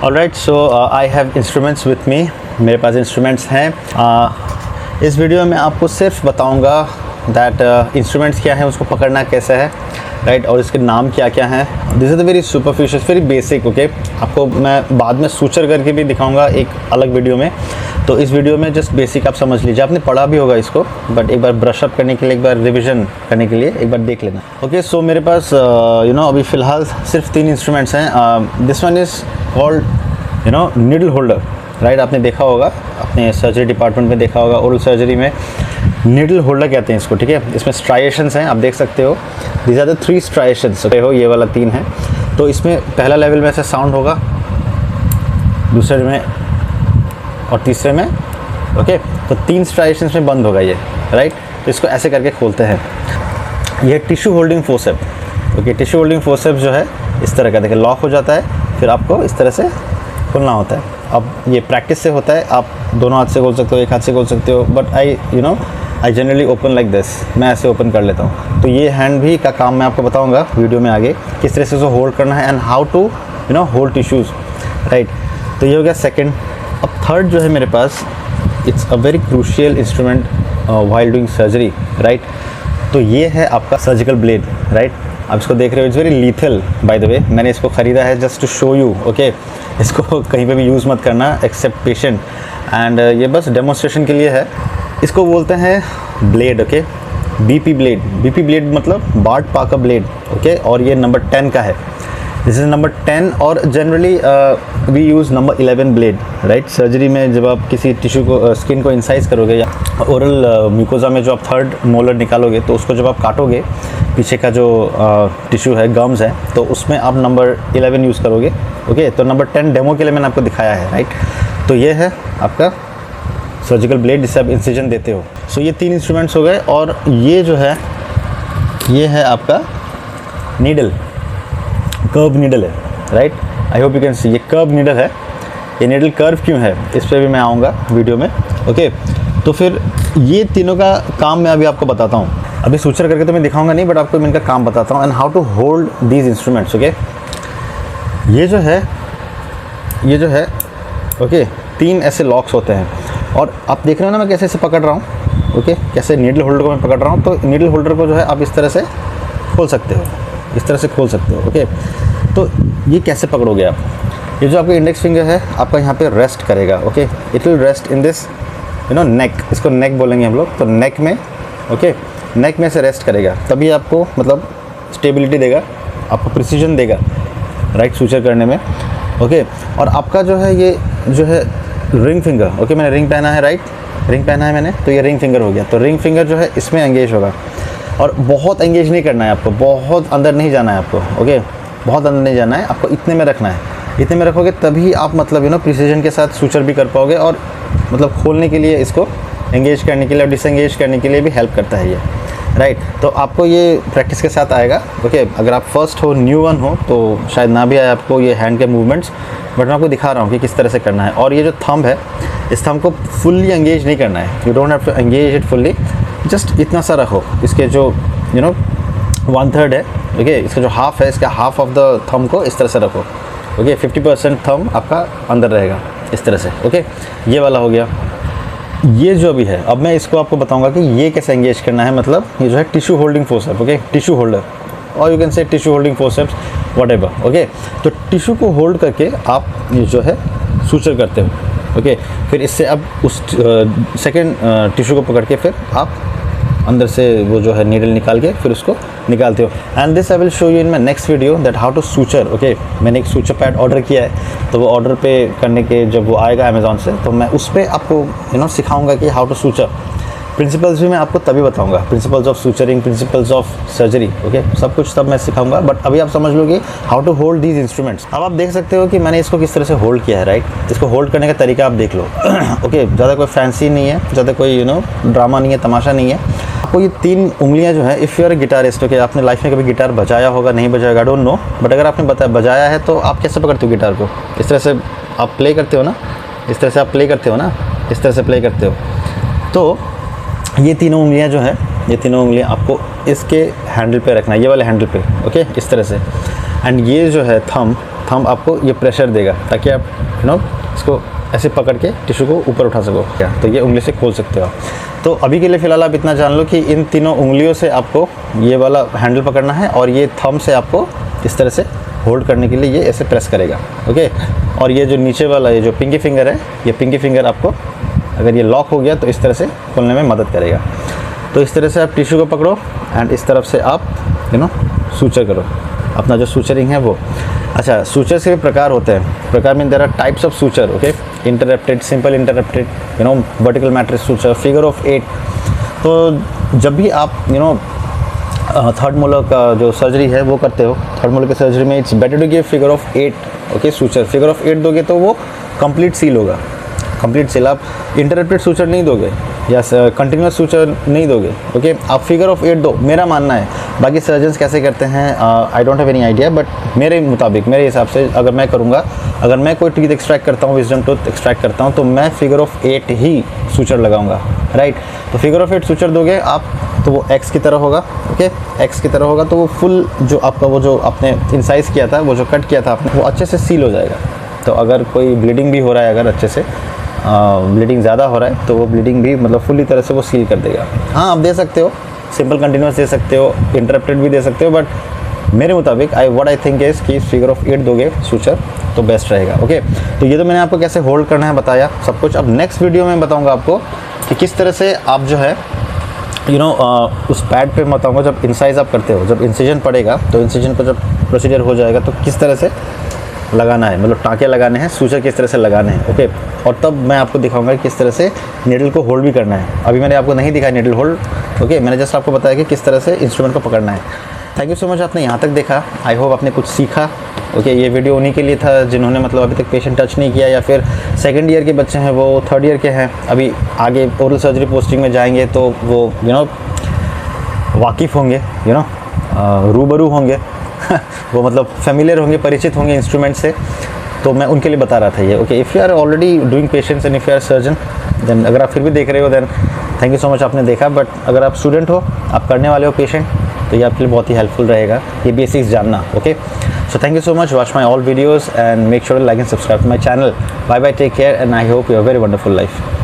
Alright, so I have instruments with me. मेरे पास instruments हैं। इस वीडियो में आपको सिर्फ बताऊंगा दैट इंस्ट्रूमेंट्स क्या हैं, उसको पकड़ना कैसे है, राइट, और इसके नाम क्या क्या हैं। This is the very superficial, very basic. Okay, आपको मैं बाद में सूचर करके भी दिखाऊंगा एक अलग वीडियो में। तो इस वीडियो में जस्ट बेसिक आप समझ लीजिए। आपने पढ़ा भी होगा इसको, बट एक बार ब्रश अप करने के लिए, एक बार रिविजन करने के लिए एक बार देख लेना। ओके, सो मेरे पास अभी फ़िलहाल सिर्फ 3 इंस्ट्रूमेंट्स हैं। This one is called needle holder, right. आपने देखा होगा, अपने सर्जरी डिपार्टमेंट में देखा होगा, ओरल सर्जरी में नीडल होल्डर कहते हैं इसको, ठीक है। इसमें स्ट्राइएशंस हैं, आप देख सकते हो। दीज आर द 3 स्ट्राइएशंस, हो ये वाला 3 है। तो इसमें पहला लेवल में ऐसा साउंड होगा, दूसरे में और तीसरे में। ओके, तो 3 स्ट्राइएशंस में बंद होगा ये, राइट। तो इसको ऐसे करके खोलते हैं। ये tissue holding forceps. Okay, tissue holding forceps जो है इस तरह का, देखिए लॉक हो जाता है, फिर आपको इस तरह से खोलना होता है। अब ये प्रैक्टिस से होता है, आप दोनों हाथ से खोल सकते हो, एक हाथ से खोल सकते हो, but I generally open like this, मैं ऐसे ओपन कर लेता हूँ। तो ये हैंड भी का काम मैं आपको बताऊँगा वीडियो में आगे, किस तरह से उसको होल्ड करना है and how to hold tissues, right. तो ये हो गया सेकेंड। अब थर्ड जो है मेरे पास, it's a very crucial instrument while doing surgery, right. तो ये है आपका सर्जिकल ब्लेड, राइट। आप इसको देख रहे हो, it's very lethal by the way. मैंने इसको ख़रीदा है just to show you. Okay, इसको कहीं पे भी यूज़ मत करना एक्सेप्ट पेशेंट, एंड ये बस डेमोन्स्ट्रेशन के लिए है। इसको बोलते हैं blade, okay, BP blade. BP blade मतलब बार्ट पाकर ब्लेड, ओके। और ये नंबर 10 का है, दिस इज़ नंबर 10। और generally we use number 11 blade, right. Surgery में जब आप किसी टिश्यू को, स्किन को इंसाइज करोगे, या ओरल म्यूकोजा में जो आप 3rd मोलर निकालोगे, तो उसको जब आप काटोगे, पीछे का जो टिश्यू है, गम्स है, तो उसमें आप नंबर 11 यूज़ करोगे। ओके, तो नंबर 10 डेमो के लिए मैंने आपको दिखाया है, राइट। तो ये है आपका सर्जिकल ब्लेड, जिससे आप इंसिजन देते हो। सो ये 3 इंस्ट्रूमेंट्स हो गए। और ये जो है, ये है आपका नीडल, कर्व नीडल है, right. I hope you can see, ये कर्व नीडल है। ये नीडल कर्व क्यों है, इस पर भी मैं आऊँगा वीडियो में। ओके, तो फिर ये तीनों का काम मैं अभी आपको बताता हूँ। अभी सूचर करके तो मैं दिखाऊंगा नहीं, बट आपको मैं इनका काम बताता हूँ and how to hold these instruments. Okay, ये जो है ओके, 3 ऐसे लॉक्स होते हैं, और आप देख रहे हो ना मैं कैसे इसे पकड़ रहा हूँ। ओके, कैसे नीडल होल्डर को मैं पकड़ रहा हूँ। तो नीडल होल्डर को जो है आप इस तरह से खोल सकते हो, इस तरह से खोल सकते हो। ओके, तो ये कैसे पकड़ोगे आप, ये जो आपका इंडेक्स फिंगर है आपका यहाँ पे रेस्ट करेगा। Okay, it will rest in this neck, इसको नेक बोलेंगे हम लोग। तो नेक में, ओके, नेक में से रेस्ट करेगा, तभी आपको मतलब स्टेबिलिटी देगा, आपको प्रिसीजन देगा, राइट, सूचर करने में। ओके, और आपका जो है, ये जो है रिंग फिंगर, ओके, मैंने रिंग पहना है, राइट, रिंग पहना है मैंने, तो ये रिंग फिंगर हो गया। तो रिंग फिंगर जो है इसमें एंगेज होगा, और बहुत एंगेज नहीं करना है आपको, बहुत अंदर नहीं जाना है आपको। ओके, बहुत अंदर नहीं जाना है आपको, इतने में रखना है। इतने में रखोगे तभी आप मतलब प्रिसीजन के साथ सूचर भी कर पाओगे, और मतलब खोलने के लिए, इसको एंगेज करने के लिए और डिसएंगेज करने के लिए भी हेल्प करता है ये, राइट। तो आपको ये प्रैक्टिस के साथ आएगा। ओके, अगर आप फर्स्ट हो, न्यू वन हो, तो शायद ना भी आए आपको ये हैंड के मूवमेंट्स, बट मैं आपको दिखा रहा हूँ कि किस तरह से करना है। और ये जो थंब है, इस थंब को फुल्ली एंगेज नहीं करना है, you don't have to engage it fully, just इतना सा रखो। इसके जो 1/3 है, ओके, इसका जो हाफ है, इसका हाफ ऑफ द थंब को इस तरह से रखो। ओके, 50% थंब आपका अंदर रहेगा इस तरह से। ओके, ये वाला हो गया। ये जो भी है, अब मैं इसको आपको बताऊंगा कि ये कैसे एंगेज करना है। मतलब ये जो है tissue holding forceps, okay, tissue holder, और you can say tissue holding forceps, whatever. Okay, तो टिश्यू को होल्ड करके आप ये जो है सूचर करते हो। ओके, फिर इससे अब उस सेकेंड टिश्यू को पकड़ के फिर आप अंदर से वो जो है नीडल निकाल के फिर उसको निकालते हो। And this I will show you in my next video that how to suture. Okay, मैंने एक सूचर पैड ऑर्डर किया है, तो वो ऑर्डर पे करने के जब वो आएगा अमेज़ॉन से, तो मैं उस पर आपको सिखाऊंगा कि हाउ टू सूचर। प्रिंसिपल्स भी मैं आपको तभी बताऊंगा, principles of suturing, principles of surgery. Okay, सब कुछ तब मैं सिखाऊंगा, बट अभी आप समझ लो कि how to hold these instruments. अब आप देख सकते हो कि मैंने इसको किस तरह से होल्ड किया है, राइट। इसको होल्ड करने का तरीका आप देख लो। ओके, ज़्यादा कोई फैंसी नहीं है, ज़्यादा कोई ड्रामा नहीं है, तमाशा नहीं है। आपको ये 3 उंगलियां जो है, if you are guitarist, okay, आपने लाइफ में कभी गिटार बजाया होगा, नहीं बजाया, आई डोंट नो, बट अगर आपने बजाया है तो आप कैसे पकड़ते हो गिटार को, इस तरह से आप प्ले करते हो ना, इस तरह से आप प्ले करते हो ना, इस तरह से प्ले करते हो। तो ये तीनों उंगलियां जो है, ये तीनों उंगलियां आपको इसके हैंडल पे रखना है, ये वाले हैंडल पे। ओके, इस तरह से। एंड ये जो है थंब, थंब आपको ये प्रेशर देगा ताकि आप इसको ऐसे पकड़ के टिश्यू को ऊपर उठा सको क्या, तो ये उंगली से खोल सकते हो। तो अभी के लिए फ़िलहाल आप इतना जान लो कि इन तीनों उंगलियों से आपको ये वाला हैंडल पकड़ना है और ये थंब से आपको इस तरह से होल्ड करने के लिए ये ऐसे प्रेस करेगा, ओके। और ये जो नीचे वाला ये जो पिंकी फिंगर है, ये पिंकी फिंगर आपको अगर ये लॉक हो गया तो इस तरह से खोलने में मदद करेगा। तो इस तरह से आप टिश्यू को पकड़ो एंड इस तरफ से आप सूचर करो, अपना जो सूचरिंग है वो। अच्छा, सूचर्स के प्रकार होते हैं, प्रकार में there are types of suture, okay. Interrupted, simple interrupted, vertical matrix suture, figure of 8। तो जब भी आप थर्ड मोलर का जो सर्जरी है वो करते हो, थर्ड मोलर की सर्जरी में it's better to give figure of 8, okay, suture. Figure of 8 दोगे तो वो कंप्लीट सील होगा, कंप्लीट सील। आप इंटरप्टेड सूचर नहीं दोगे या कंटिन्यूस सूचर नहीं दोगे, ओके। आप फिगर ऑफ 8 दो, मेरा मानना है। बाकी सर्जन्स कैसे करते हैं I don't have any idea, but मेरे मुताबिक, मेरे हिसाब से अगर मैं करूँगा, अगर मैं कोई टीथ एक्सट्रैक्ट करता हूँ, विजडम टूथ एक्सट्रैक्ट करता हूँ, तो मैं फिगर ऑफ 8 ही सूचर लगाऊंगा, राइट। तो फिगर ऑफ 8 सूचर दोगे आप तो वो एक्स की तरह होगा, ओके, एक्स की तरह होगा। तो वो फुल जो आपका वो जो आपने इंसाइज किया था, वो जो कट किया था आपने, वो अच्छे से सील हो जाएगा। तो अगर कोई ब्लीडिंग भी हो रहा है, अगर अच्छे से ब्लीडिंग ज़्यादा हो रहा है तो वो ब्लीडिंग भी मतलब फुल्ली तरह से वो सील कर देगा। हाँ, आप दे सकते हो, सिंपल कंटिन्यूस दे सकते हो, इंटरप्टेड भी दे सकते हो, बट मेरे मुताबिक व्हाट आई थिंक इज़ कि फिगर ऑफ 8 दोगे सूचर तो बेस्ट रहेगा, ओके। तो ये तो मैंने आपको कैसे होल्ड करना है बताया सब कुछ। अब नेक्स्ट वीडियो में बताऊँगा आपको कि किस तरह से आप जो है उस पैड पे बताऊँगा, जब इंसाइज आप करते हो, जब इंसिजन पड़ेगा तो इंसिजन का जब प्रोसीजर हो जाएगा तो किस तरह से लगाना है, मतलब टाँके लगाने हैं, सूचर किस तरह से लगाने हैं, ओके। और तब मैं आपको दिखाऊंगा किस तरह से नीडल को होल्ड भी करना है। अभी मैंने आपको नहीं दिखाया नीडल होल्ड, ओके, मैंने जस्ट आपको बताया कि किस तरह से इंस्ट्रूमेंट को पकड़ना है। थैंक यू सो मच, आपने यहाँ तक देखा। आई होप आपने कुछ सीखा, ओके। ये वीडियो उन्हीं के लिए था जिन्होंने मतलब अभी तक पेशेंट टच नहीं किया, या फिर सेकेंड ईयर के बच्चे हैं, वो थर्ड ईयर के हैं, अभी आगे ओरल सर्जरी पोस्टिंग में जाएंगे तो वो वाकिफ़ होंगे, रूबरू होंगे वो मतलब फेमिलियर होंगे, परिचित होंगे इंस्ट्रूमेंट से। तो मैं उनके लिए बता रहा था ये, okay. If you are already doing patients and if you are surgeon, then अगर आप फिर भी देख रहे हो then thank you so much, आपने देखा। बट अगर आप स्टूडेंट हो, आप करने वाले हो पेशेंट, तो ये आपके लिए बहुत ही हेल्पफुल रहेगा ये बेसिक्स जानना, okay. So thank you so much, watch my all videos and make sure like and subscribe to my channel. Bye bye, take care and I hope you have very wonderful life.